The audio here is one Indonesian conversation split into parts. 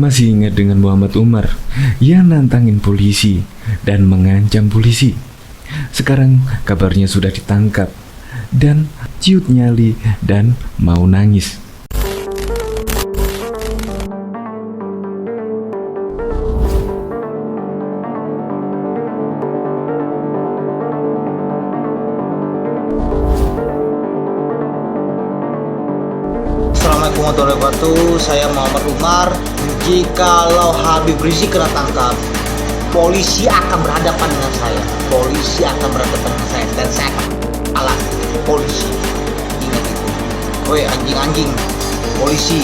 Masih ingat dengan Muhammad Umar yang nantangin polisi dan mengancam polisi? Sekarang kabarnya sudah ditangkap dan ciut nyali dan mau nangis. Assalamualaikum warahmatullahi wabarakatuh. Saya Muhammad Umar. Jikalau Habib Rizik kena tangkap, polisi akan berhadapan dengan saya. Polisi akan berhadapan dengan saya dan saya akan kalah polisi. Ingat itu. Woi anjing-anjing, polisi.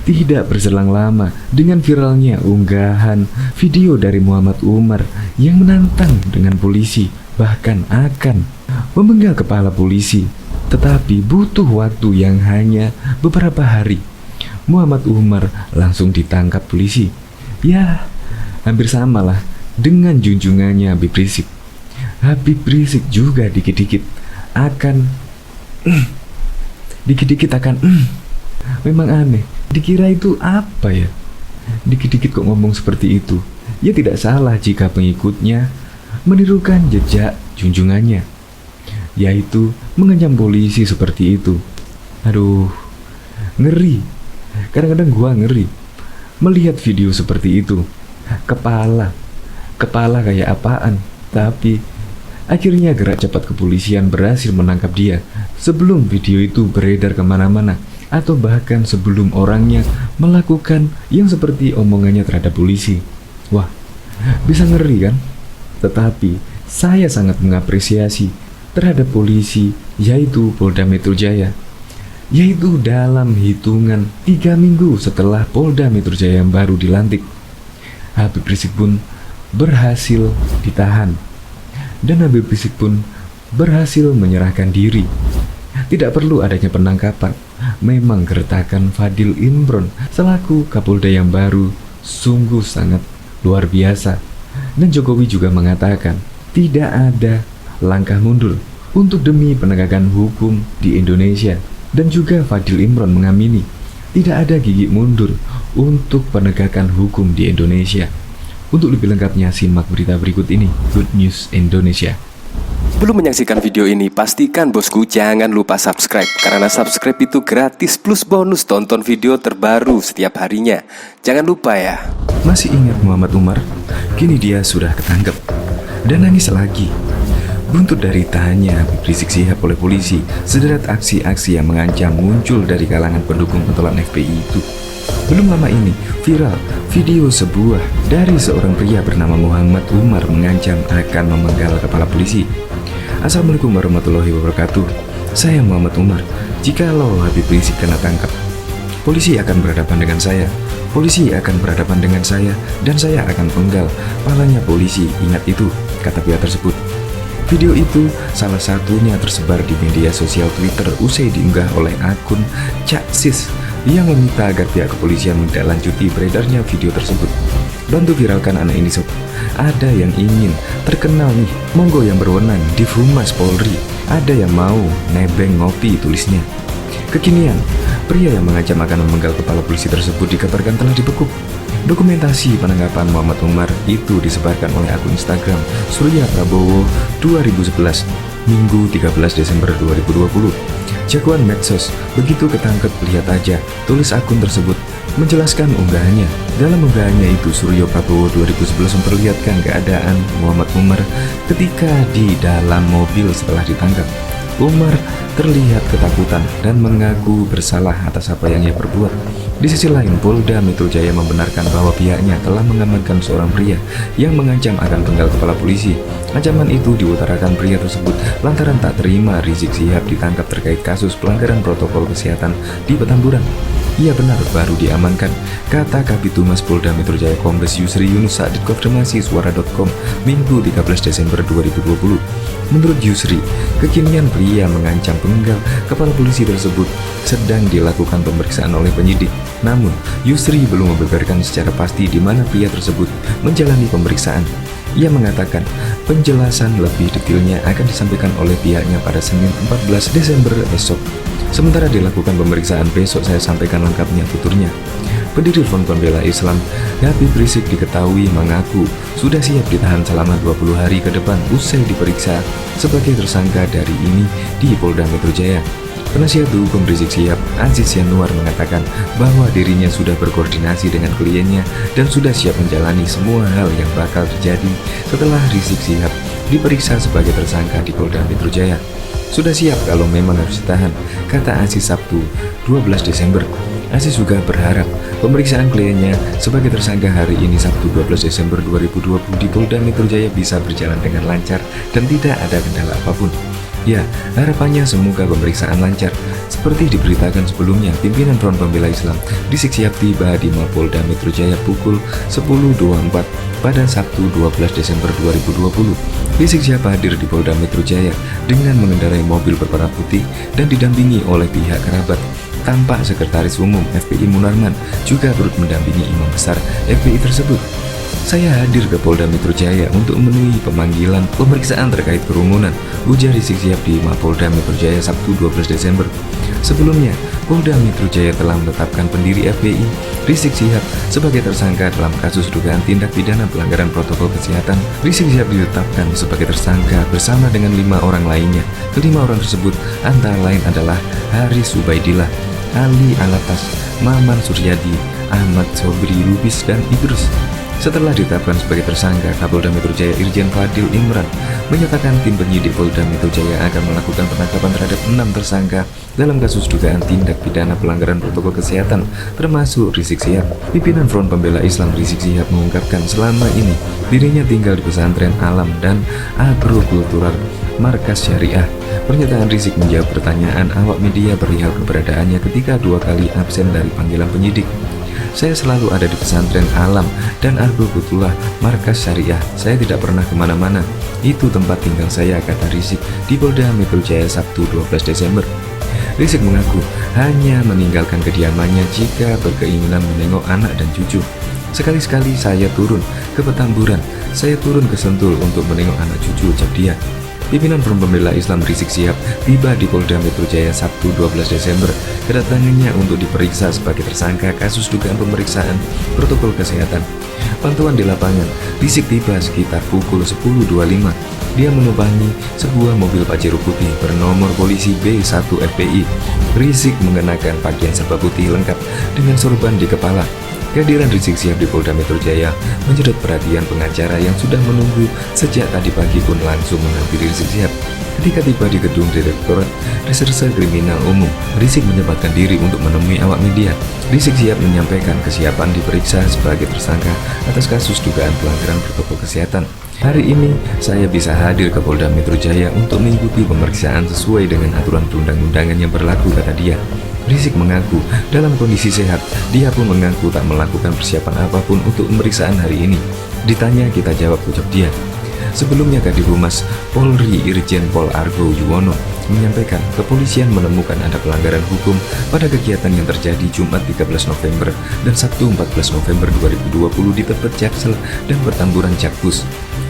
Tidak berselang lama dengan viralnya unggahan video dari Muhammad Umar yang menantang dengan polisi, bahkan akan memenggal kepala polisi. Tetapi butuh waktu yang hanya beberapa hari, Muhammad Umar langsung ditangkap polisi. Ya, hampir samalah dengan junjungannya Habib Rizik. Habib Rizik juga dikit-dikit akan memang aneh. Dikira itu apa ya? Dikit-dikit kok ngomong seperti itu. Ya tidak salah jika pengikutnya menirukan jejak junjungannya, yaitu mengancam polisi seperti itu. Aduh, ngeri. Kadang-kadang gua ngeri melihat video seperti itu. Kepala kayak apaan. Tapi akhirnya gerak cepat kepolisian berhasil menangkap dia sebelum video itu beredar kemana-mana, atau bahkan sebelum orangnya melakukan yang seperti omongannya terhadap polisi. Wah, bisa ngeri kan? Tetapi saya sangat mengapresiasi terhadap polisi, yaitu Polda Metro Jaya, yaitu dalam hitungan 3 minggu setelah Polda Metro Jaya yang baru dilantik, Habib Rizik pun berhasil ditahan dan Habib Rizik pun berhasil menyerahkan diri. Tidak perlu adanya penangkapan. Memang gertakan Fadil Imron selaku Kapolda yang baru sungguh sangat luar biasa. Dan Jokowi juga mengatakan tidak ada langkah mundur untuk demi penegakan hukum di Indonesia. Dan juga Fadil Imron mengamini tidak ada gigi mundur untuk penegakan hukum di Indonesia. Untuk lebih lengkapnya simak berita berikut ini. Good News Indonesia. Belum menyaksikan video ini, pastikan bosku jangan lupa subscribe, karena subscribe itu gratis plus bonus tonton video terbaru setiap harinya. Jangan lupa ya. Masih ingat Muhammad Umar? Kini dia sudah ketangkep dan nangis lagi. Buntut dari tahannya Habib Rizik Syihab oleh polisi, sederet aksi-aksi yang mengancam muncul dari kalangan pendukung pentolan FPI itu. Belum lama ini viral video sebuah dari seorang pria bernama Muhammad Umar mengancam akan memenggal kepala polisi. Assalamualaikum warahmatullahi wabarakatuh. Saya Muhammad Umar. Jikalau Habib Rizik kena tangkap, polisi akan berhadapan dengan saya. Polisi akan berhadapan dengan saya dan saya akan penggal palanya polisi. Ingat itu, kata pihak tersebut. Video itu salah satunya tersebar di media sosial Twitter usai diunggah oleh akun Cak Sis yang meminta agar pihak kepolisian menindaklanjuti beredarnya video tersebut. Bantu viralkan anak ini sob. Ada yang ingin terkenal nih, monggo yang berwenang di Humas Polri. Ada yang mau nebeng ngopi, tulisnya. Kekinian, pria yang mengancam akan memenggal kepala polisi tersebut dikabarkan telah dibekuk. Dokumentasi penangkapan Muhammad Umar itu disebarkan oleh akun Instagram Surya Prabowo 2011, Minggu 13 Desember 2020. Jagoan medsos, begitu ketangkep lihat aja, tulis akun tersebut menjelaskan unggahannya. Dalam unggahannya itu, Surya Prabowo 2011 memperlihatkan keadaan Muhammad Umar ketika di dalam mobil setelah ditangkap. Umar terlihat ketakutan dan mengaku bersalah atas apa yang ia perbuat. Di sisi lain, Polda Metro Jaya membenarkan bahwa pihaknya telah mengamankan seorang pria yang mengancam akan penggal kepala polisi. Ancaman itu diutarakan pria tersebut lantaran tak terima Rizik Syihab ditangkap terkait kasus pelanggaran protokol kesehatan di Petamburan. Iya benar, baru diamankan, kata Kabid Humas Polda Metro Jaya Kombes Yusri Yunus saat dikonfirmasi suara.com Minggu 13 Desember 2020. Menurut Yusri, kekinian pria mengancam penggal kepala polisi tersebut sedang dilakukan pemeriksaan oleh penyidik. Namun, Yusri belum membeberkan secara pasti di mana pria tersebut menjalani pemeriksaan. Ia mengatakan penjelasan lebih detailnya akan disampaikan oleh pihaknya pada Senin 14 Desember esok. Sementara dilakukan pemeriksaan besok, saya sampaikan lengkapnya, tuturnya. Pendiri Front Pembela Islam Habib Rizik diketahui mengaku sudah siap ditahan selama 20 hari ke depan usai diperiksa sebagai tersangka dari ini di Polda Metro Jaya. Penasihat hukum Rizik Syihab, Aziz Yanuar, mengatakan bahwa dirinya sudah berkoordinasi dengan kliennya dan sudah siap menjalani semua hal yang bakal terjadi setelah Rizik Syihab diperiksa sebagai tersangka di Polda Metro Jaya. Sudah siap kalau memang harus ditahan, kata Aziz Sabtu 12 Desember. Aziz juga berharap pemeriksaan kliennya sebagai tersangka hari ini Sabtu 12 Desember 2020 di Polda Metro Jaya bisa berjalan dengan lancar dan tidak ada kendala apapun. Ya, harapannya semoga pemeriksaan lancar. Seperti diberitakan sebelumnya, pimpinan Front Pembela Islam Rizik Syihab tiba di Mapolda Metro Jaya pukul 10.24 pada Sabtu 12 Desember 2020. Rizik Syihab hadir di Polda Metro Jaya dengan mengendarai mobil berwarna putih dan didampingi oleh pihak kerabat. Tampak Sekretaris Umum FPI Munarman juga turut mendampingi imam besar FPI tersebut. Saya hadir ke Polda Metro Jaya untuk memenuhi pemanggilan pemeriksaan terkait kerumunan, ujar Rizik Syihab di Mapolda Metro Jaya Sabtu 12 Desember. Sebelumnya, Polda Metro Jaya telah menetapkan pendiri FPI Rizik Syihab sebagai tersangka dalam kasus dugaan tindak pidana pelanggaran protokol kesehatan. Rizik Syihab ditetapkan sebagai tersangka bersama dengan 5 orang lainnya. Kelima orang tersebut antara lain adalah Haris Ubaidillah, Ali Alatas, Maman Suryadi, Ahmad Sobri Lubis, dan Idrus. Setelah ditetapkan sebagai tersangka, Kapolda Metro Jaya Irjen Fadil Imran menyatakan tim penyidik Polda Metro Jaya akan melakukan penangkapan terhadap 6 tersangka dalam kasus dugaan tindak pidana pelanggaran protokol kesehatan, termasuk Rizik Syihab. Pimpinan Front Pembela Islam Rizik Syihab mengungkapkan selama ini dirinya tinggal di pesantren Alam dan Agrokultural Markas Syariah. Pernyataan Rizik menjawab pertanyaan awak media perihal keberadaannya ketika 2 kali absen dari panggilan penyidik. Saya selalu ada di pesantren Alam dan Agrokultural Markas Syariah. Saya tidak pernah kemana-mana. Itu tempat tinggal saya, kata Rizik di Polda Metro Jaya Sabtu 12 Desember. Rizik mengaku hanya meninggalkan kediamannya jika berkeinginan menengok anak dan cucu. Sekali-sekali saya turun ke Petamburan, saya turun ke Sentul untuk menengok anak cucu, ucap dia. Pimpinan Front Pembela Islam Rizik Syihab tiba di Polda Metro Jaya Sabtu 12 Desember. Kedatangannya untuk diperiksa sebagai tersangka kasus dugaan pemeriksaan protokol kesehatan. Pantauan di lapangan, Rizik tiba sekitar pukul 10.25. Dia menumpangi sebuah mobil Pajero putih bernomor polisi B1 FPI. Rizik mengenakan pakaian serba putih lengkap dengan sorban di kepala. Kehadiran Rizik Syihab di Polda Metro Jaya menyedot perhatian pengacara yang sudah menunggu sejak tadi pagi pun langsung menghampiri Rizik Syihab. Ketika tiba di gedung Direktorat Reserse Kriminal Umum, Rizik menyempatkan diri untuk menemui awak media. Rizik Syihab menyampaikan kesiapan diperiksa sebagai tersangka atas kasus dugaan pelanggaran protokol kesehatan. Hari ini saya bisa hadir ke Polda Metro Jaya untuk mengikuti pemeriksaan sesuai dengan aturan perundang-undangan yang berlaku, kata dia. Rizik mengaku dalam kondisi sehat. Dia pun mengaku tak melakukan persiapan apapun untuk pemeriksaan hari ini. Ditanya kita jawab, ucap dia. Sebelumnya Kadif Humas Polri Irjen Pol Argo Yuwono menyampaikan kepolisian menemukan ada pelanggaran hukum pada kegiatan yang terjadi Jumat 13 November dan Sabtu 14 November 2020 di Tebet Jaksel dan Petamburan Jakpus.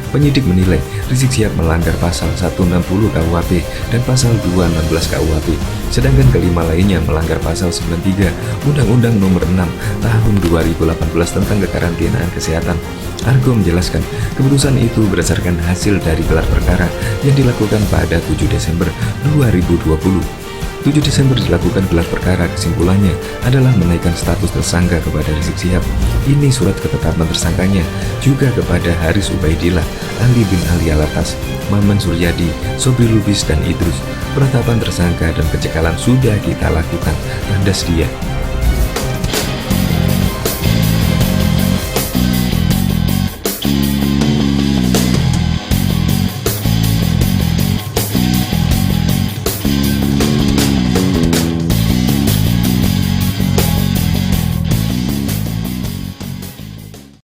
Penyidik menilai Rizik Syihab melanggar pasal 160 KUHP dan pasal 216 KUHP, sedangkan kelima lainnya melanggar pasal 93 Undang-Undang Nomor 6 Tahun 2018 tentang kekarantinaan kesehatan. Argo menjelaskan keputusan itu berdasarkan hasil dari gelar perkara yang dilakukan pada 7 Desember 2020. 7 Desember dilakukan gelar perkara, kesimpulannya adalah menaikkan status tersangka kepada Rizik Syihab. Ini surat ketetapan tersangkanya juga kepada Haris Ubaidillah, Ali bin Ali Alatas, Maman Suryadi, Sobri Lubis, dan Idrus. Penetapan tersangka dan pencekalan sudah kita lakukan, landas dia.